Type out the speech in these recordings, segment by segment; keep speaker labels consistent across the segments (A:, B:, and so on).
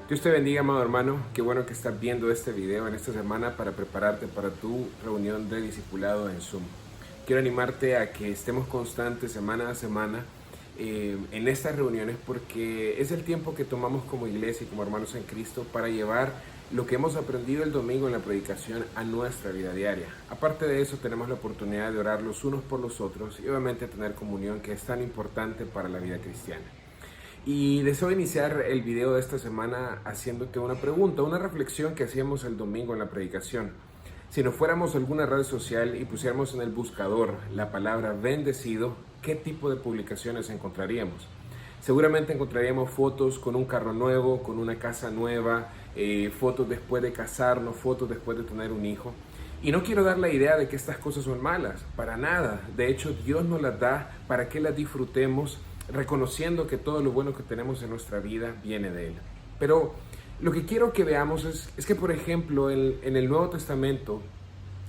A: Dios te bendiga, amado hermano. Qué bueno que estás viendo este video en esta semana para prepararte para tu reunión de discipulado en Zoom. Quiero animarte a que estemos constantes semana a semana en estas reuniones porque es el tiempo que tomamos como iglesia y como hermanos en Cristo para llevar lo que hemos aprendido el domingo en la predicación a nuestra vida diaria. Aparte de eso, tenemos la oportunidad de orar los unos por los otros y obviamente tener comunión, que es tan importante para la vida cristiana. Y deseo iniciar el video de esta semana haciéndote una pregunta, una reflexión que hacíamos el domingo en la predicación. Si nos fuéramos a alguna red social y pusiéramos en el buscador la palabra bendecido, ¿qué tipo de publicaciones encontraríamos? Seguramente encontraríamos fotos con un carro nuevo, con una casa nueva, fotos después de casarnos, fotos después de tener un hijo. Y no quiero dar la idea de que estas cosas son malas, para nada. De hecho, Dios nos las da para que las disfrutemos, reconociendo que todo lo bueno que tenemos en nuestra vida viene de Él. Pero lo que quiero que veamos es que, por ejemplo, en el Nuevo Testamento,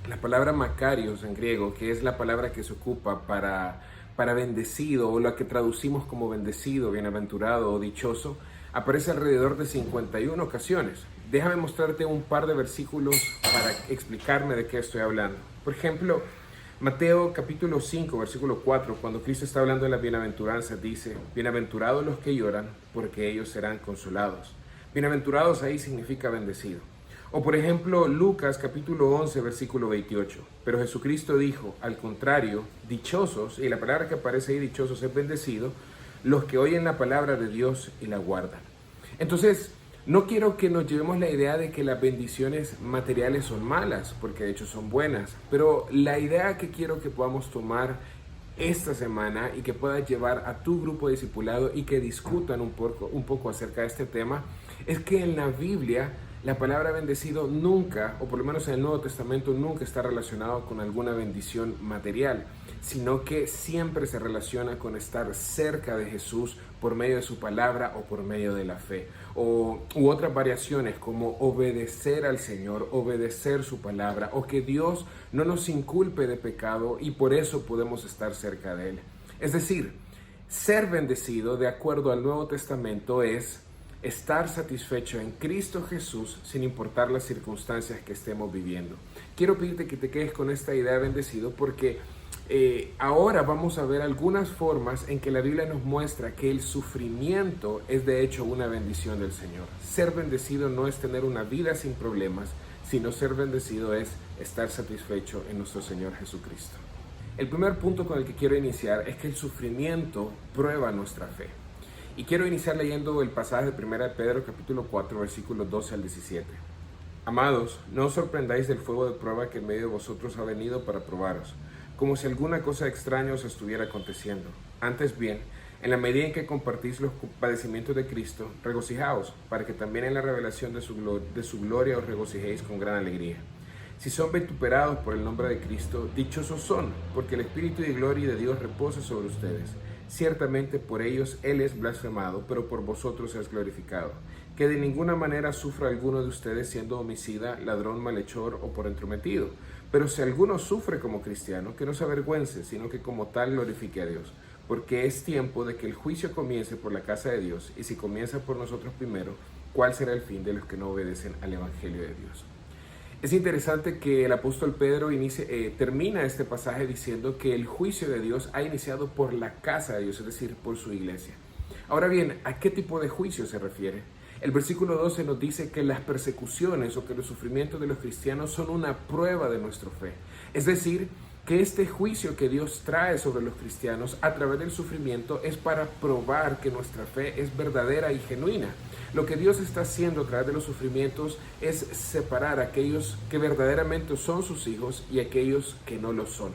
A: la palabra Makarios en griego, que es la palabra que se ocupa para bendecido, o la que traducimos como bendecido, bienaventurado o dichoso, aparece alrededor de 51 ocasiones. Déjame mostrarte un par de versículos para explicarme de qué estoy hablando. Por ejemplo, Mateo capítulo 5, versículo 4, cuando Cristo está hablando de las bienaventuranzas, dice: bienaventurados los que lloran, porque ellos serán consolados. Bienaventurados ahí significa bendecido. O por ejemplo, Lucas capítulo 11, versículo 28. Pero Jesucristo dijo, al contrario, dichosos, y la palabra que aparece ahí, dichosos, es bendecido, los que oyen la palabra de Dios y la guardan. Entonces, no quiero que nos llevemos la idea de que las bendiciones materiales son malas, porque de hecho son buenas, pero la idea que quiero que podamos tomar esta semana y que puedas llevar a tu grupo de discipulado y que discutan un poco acerca de este tema, es que en la Biblia la palabra bendecido nunca, o por lo menos en el Nuevo Testamento, nunca está relacionado con alguna bendición material, sino que siempre se relaciona con estar cerca de Jesús por medio de su palabra o por medio de la fe. U otras variaciones como obedecer al Señor, obedecer su palabra, o que Dios no nos inculpe de pecado y por eso podemos estar cerca de Él. Es decir, ser bendecido de acuerdo al Nuevo Testamento es estar satisfecho en Cristo Jesús sin importar las circunstancias que estemos viviendo. Quiero pedirte que te quedes con esta idea de bendecido porque ahora vamos a ver algunas formas en que la Biblia nos muestra que el sufrimiento es de hecho una bendición del Señor. Ser bendecido no es tener una vida sin problemas, sino ser bendecido es estar satisfecho en nuestro Señor Jesucristo. El primer punto con el que quiero iniciar es que el sufrimiento prueba nuestra fe. Y quiero iniciar leyendo el pasaje de 1 Pedro capítulo 4, versículos 12 al 17. Amados, no os sorprendáis del fuego de prueba que en medio de vosotros ha venido para probaros, como si alguna cosa extraña os estuviera aconteciendo. Antes bien, en la medida en que compartís los padecimientos de Cristo, regocijaos, para que también en la revelación de su gloria os regocijéis con gran alegría. Si son vituperados por el nombre de Cristo, dichosos son, porque el Espíritu de gloria de Dios reposa sobre ustedes. Ciertamente por ellos Él es blasfemado, pero por vosotros es glorificado. Que de ninguna manera sufra alguno de ustedes siendo homicida, ladrón, malhechor o por entrometido. Pero si alguno sufre como cristiano, que no se avergüence, sino que como tal glorifique a Dios. Porque es tiempo de que el juicio comience por la casa de Dios, y si comienza por nosotros primero, ¿cuál será el fin de los que no obedecen al Evangelio de Dios? Es interesante que el apóstol Pedro termina este pasaje diciendo que el juicio de Dios ha iniciado por la casa de Dios, es decir, por su iglesia. Ahora bien, ¿a qué tipo de juicio se refiere? El versículo 12 nos dice que las persecuciones o que los sufrimientos de los cristianos son una prueba de nuestra fe. Es decir, que este juicio que Dios trae sobre los cristianos a través del sufrimiento es para probar que nuestra fe es verdadera y genuina. Lo que Dios está haciendo a través de los sufrimientos es separar a aquellos que verdaderamente son sus hijos y aquellos que no lo son.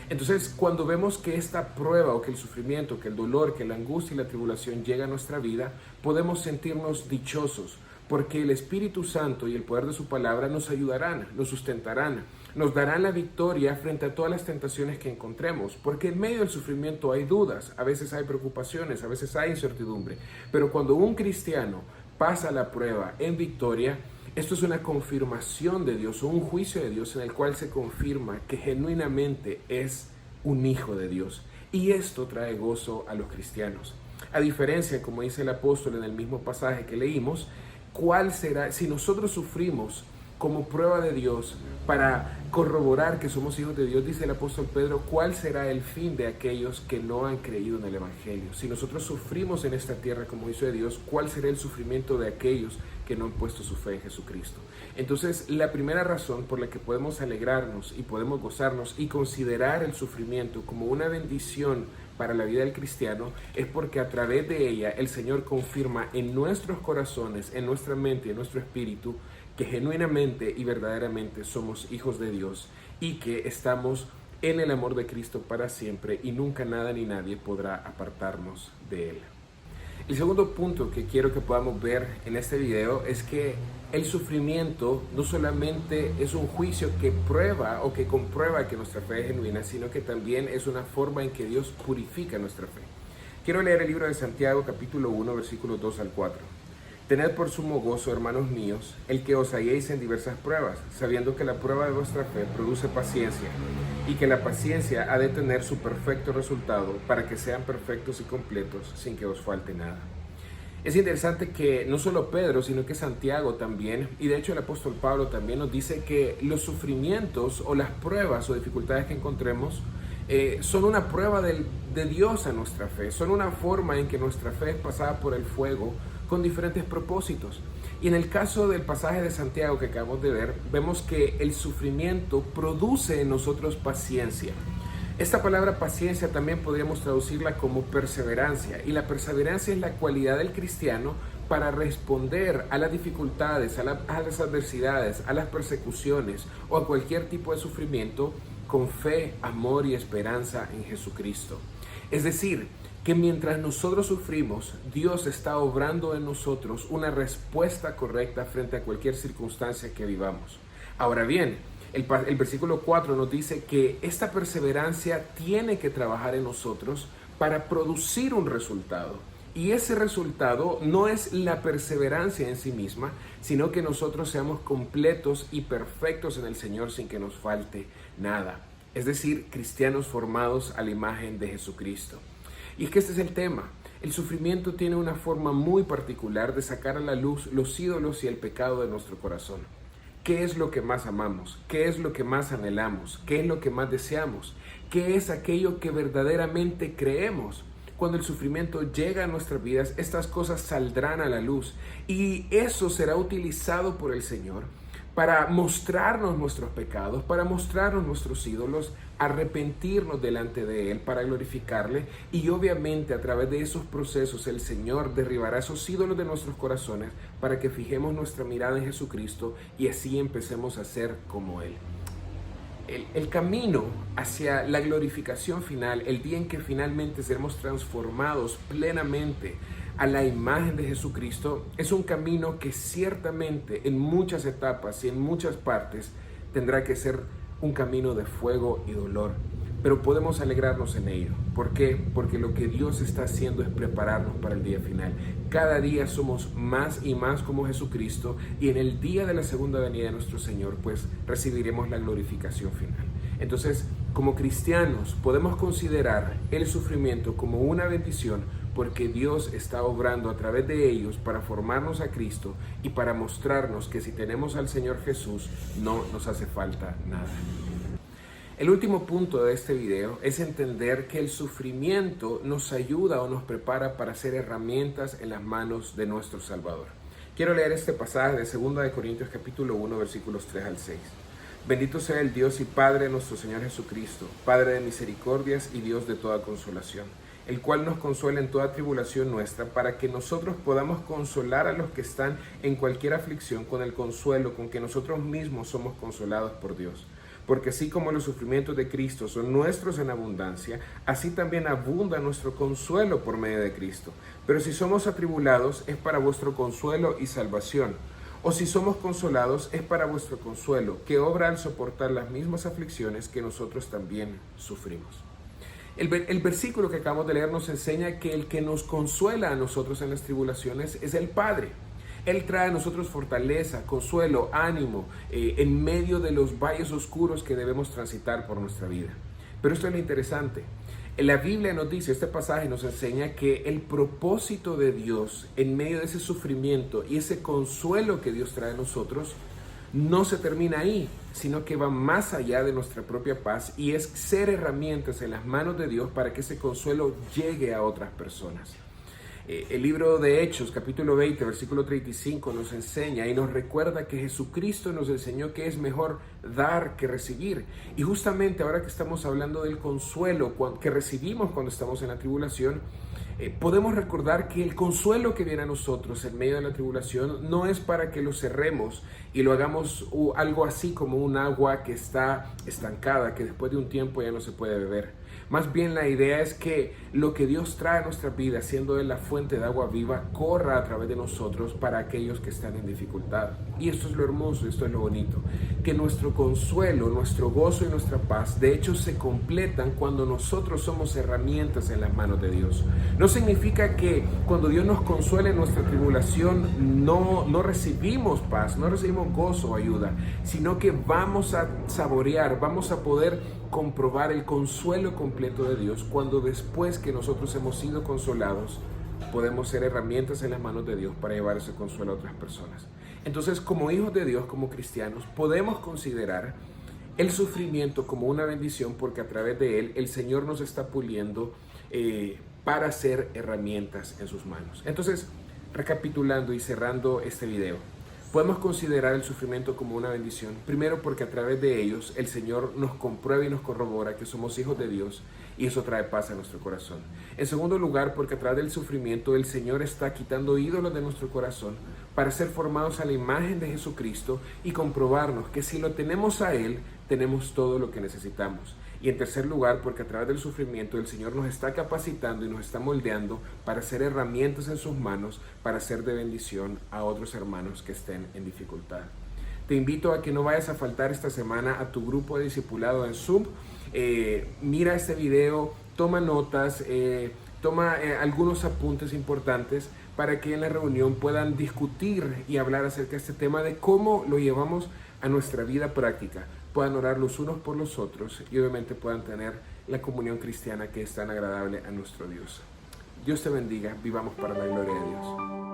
A: Entonces, cuando vemos que esta prueba o que el sufrimiento, que el dolor, que la angustia y la tribulación llega a nuestra vida, podemos sentirnos dichosos, porque el Espíritu Santo y el poder de su palabra nos ayudarán, nos sustentarán, nos darán la victoria frente a todas las tentaciones que encontremos, porque en medio del sufrimiento hay dudas, a veces hay preocupaciones, a veces hay incertidumbre, pero cuando un cristiano pasa la prueba en victoria, esto es una confirmación de Dios o un juicio de Dios en el cual se confirma que genuinamente es un hijo de Dios, y esto trae gozo a los cristianos. A diferencia, como dice el apóstol en el mismo pasaje que leímos, ¿cuál será, si nosotros sufrimos como prueba de Dios para corroborar que somos hijos de Dios, dice el apóstol Pedro, cuál será el fin de aquellos que no han creído en el Evangelio? Si nosotros sufrimos en esta tierra como hizo de Dios, ¿cuál será el sufrimiento de aquellos que no han puesto su fe en Jesucristo? Entonces, la primera razón por la que podemos alegrarnos y podemos gozarnos y considerar el sufrimiento como una bendición para la vida del cristiano es porque a través de ella el Señor confirma en nuestros corazones, en nuestra mente y en nuestro espíritu que genuinamente y verdaderamente somos hijos de Dios y que estamos en el amor de Cristo para siempre y nunca nada ni nadie podrá apartarnos de Él. El segundo punto que quiero que podamos ver en este video es que el sufrimiento no solamente es un juicio que prueba o que comprueba que nuestra fe es genuina, sino que también es una forma en que Dios purifica nuestra fe. Quiero leer el libro de Santiago, capítulo 1, versículos 2 al 4. Tened por sumo gozo, hermanos míos, el que os halléis en diversas pruebas, sabiendo que la prueba de vuestra fe produce paciencia, y que la paciencia ha de tener su perfecto resultado, para que sean perfectos y completos, sin que os falte nada. Es interesante que no solo Pedro, sino que Santiago también, y de hecho el apóstol Pablo también nos dice que los sufrimientos o las pruebas o dificultades que encontremos son una prueba de Dios a nuestra fe, son una forma en que nuestra fe es pasada por el fuego con diferentes propósitos. Y en el caso del pasaje de Santiago que acabamos de ver, vemos que el sufrimiento produce en nosotros paciencia. Esta palabra paciencia también podríamos traducirla como perseverancia, y la perseverancia es la cualidad del cristiano para responder a las dificultades, a las adversidades, a las persecuciones o a cualquier tipo de sufrimiento con fe, amor y esperanza en Jesucristo. Es decir, que mientras nosotros sufrimos, Dios está obrando en nosotros una respuesta correcta frente a cualquier circunstancia que vivamos. Ahora bien, el versículo 4 nos dice que esta perseverancia tiene que trabajar en nosotros para producir un resultado. Y ese resultado no es la perseverancia en sí misma, sino que nosotros seamos completos y perfectos en el Señor sin que nos falte nada. Es decir, cristianos formados a la imagen de Jesucristo. Y es que este es el tema. El sufrimiento tiene una forma muy particular de sacar a la luz los ídolos y el pecado de nuestro corazón. ¿Qué es lo que más amamos? ¿Qué es lo que más anhelamos? ¿Qué es lo que más deseamos? ¿Qué es aquello que verdaderamente creemos? Cuando el sufrimiento llega a nuestras vidas, estas cosas saldrán a la luz y eso será utilizado por el Señor para mostrarnos nuestros pecados, para mostrarnos nuestros ídolos, arrepentirnos delante de Él, para glorificarle, y obviamente a través de esos procesos el Señor derribará esos ídolos de nuestros corazones para que fijemos nuestra mirada en Jesucristo y así empecemos a ser como Él. El camino hacia la glorificación final, el día en que finalmente seremos transformados plenamente a la imagen de Jesucristo, es un camino que ciertamente en muchas etapas y en muchas partes tendrá que ser un camino de fuego y dolor. Pero podemos alegrarnos en ello. ¿Por qué? Porque lo que Dios está haciendo es prepararnos para el día final. Cada día somos más y más como Jesucristo y en el día de la segunda venida de nuestro Señor, pues recibiremos la glorificación final. Entonces, como cristianos, podemos considerar el sufrimiento como una bendición porque Dios está obrando a través de ellos para formarnos a Cristo y para mostrarnos que si tenemos al Señor Jesús, no nos hace falta nada. El último punto de este video es entender que el sufrimiento nos ayuda o nos prepara para ser herramientas en las manos de nuestro Salvador. Quiero leer este pasaje de 2 Corintios capítulo 1, versículos 3 al 6. Bendito sea el Dios y Padre de nuestro Señor Jesucristo, Padre de misericordias y Dios de toda consolación, el cual nos consuela en toda tribulación nuestra, para que nosotros podamos consolar a los que están en cualquier aflicción con el consuelo con que nosotros mismos somos consolados por Dios. Porque así como los sufrimientos de Cristo son nuestros en abundancia, así también abunda nuestro consuelo por medio de Cristo. Pero si somos atribulados, es para vuestro consuelo y salvación. O si somos consolados, es para vuestro consuelo, que obra al soportar las mismas aflicciones que nosotros también sufrimos. El versículo que acabamos de leer nos enseña que el que nos consuela a nosotros en las tribulaciones es el Padre. Él trae a nosotros fortaleza, consuelo, ánimo en medio de los valles oscuros que debemos transitar por nuestra vida. Pero esto es lo interesante. La Biblia nos dice, este pasaje nos enseña que el propósito de Dios en medio de ese sufrimiento y ese consuelo que Dios trae a nosotros no se termina ahí, sino que va más allá de nuestra propia paz y es ser herramientas en las manos de Dios para que ese consuelo llegue a otras personas. El libro de Hechos, capítulo 20, versículo 35, nos enseña y nos recuerda que Jesucristo nos enseñó que es mejor dar que recibir. Y justamente ahora que estamos hablando del consuelo que recibimos cuando estamos en la tribulación, podemos recordar que el consuelo que viene a nosotros en medio de la tribulación no es para que lo cerremos y lo hagamos algo así como un agua que está estancada, que después de un tiempo ya no se puede beber. Más bien la idea es que lo que Dios trae a nuestra vida, siendo Él la fuente de agua viva, corra a través de nosotros para aquellos que están en dificultad. Y esto es lo hermoso, esto es lo bonito, que nuestro consuelo, nuestro gozo y nuestra paz, de hecho, se completan cuando nosotros somos herramientas en las manos de Dios. No significa que cuando Dios nos consuela en nuestra tribulación no recibimos paz, no recibimos gozo o ayuda, sino que vamos a saborear, vamos a poder comprobar el consuelo completo de Dios cuando después que nosotros hemos sido consolados podemos ser herramientas en las manos de Dios para llevar ese consuelo a otras personas. Entonces, como hijos de Dios, como cristianos, podemos considerar el sufrimiento como una bendición porque a través de él el Señor nos está puliendo para ser herramientas en sus manos. Entonces, recapitulando y cerrando este video, podemos considerar el sufrimiento como una bendición, primero porque a través de ellos el Señor nos comprueba y nos corrobora que somos hijos de Dios y eso trae paz a nuestro corazón. En segundo lugar, porque a través del sufrimiento el Señor está quitando ídolos de nuestro corazón para ser formados a la imagen de Jesucristo y comprobarnos que si lo tenemos a Él, tenemos todo lo que necesitamos. Y en tercer lugar, porque a través del sufrimiento el Señor nos está capacitando y nos está moldeando para ser herramientas en sus manos, para ser de bendición a otros hermanos que estén en dificultad. Te invito a que no vayas a faltar esta semana a tu grupo de discipulado en Zoom. Mira este video, toma notas, toma algunos apuntes importantes para que en la reunión puedan discutir y hablar acerca de este tema de cómo lo llevamos a nuestra vida práctica, puedan orar los unos por los otros y obviamente puedan tener la comunión cristiana que es tan agradable a nuestro Dios. Dios te bendiga, vivamos para la gloria de Dios.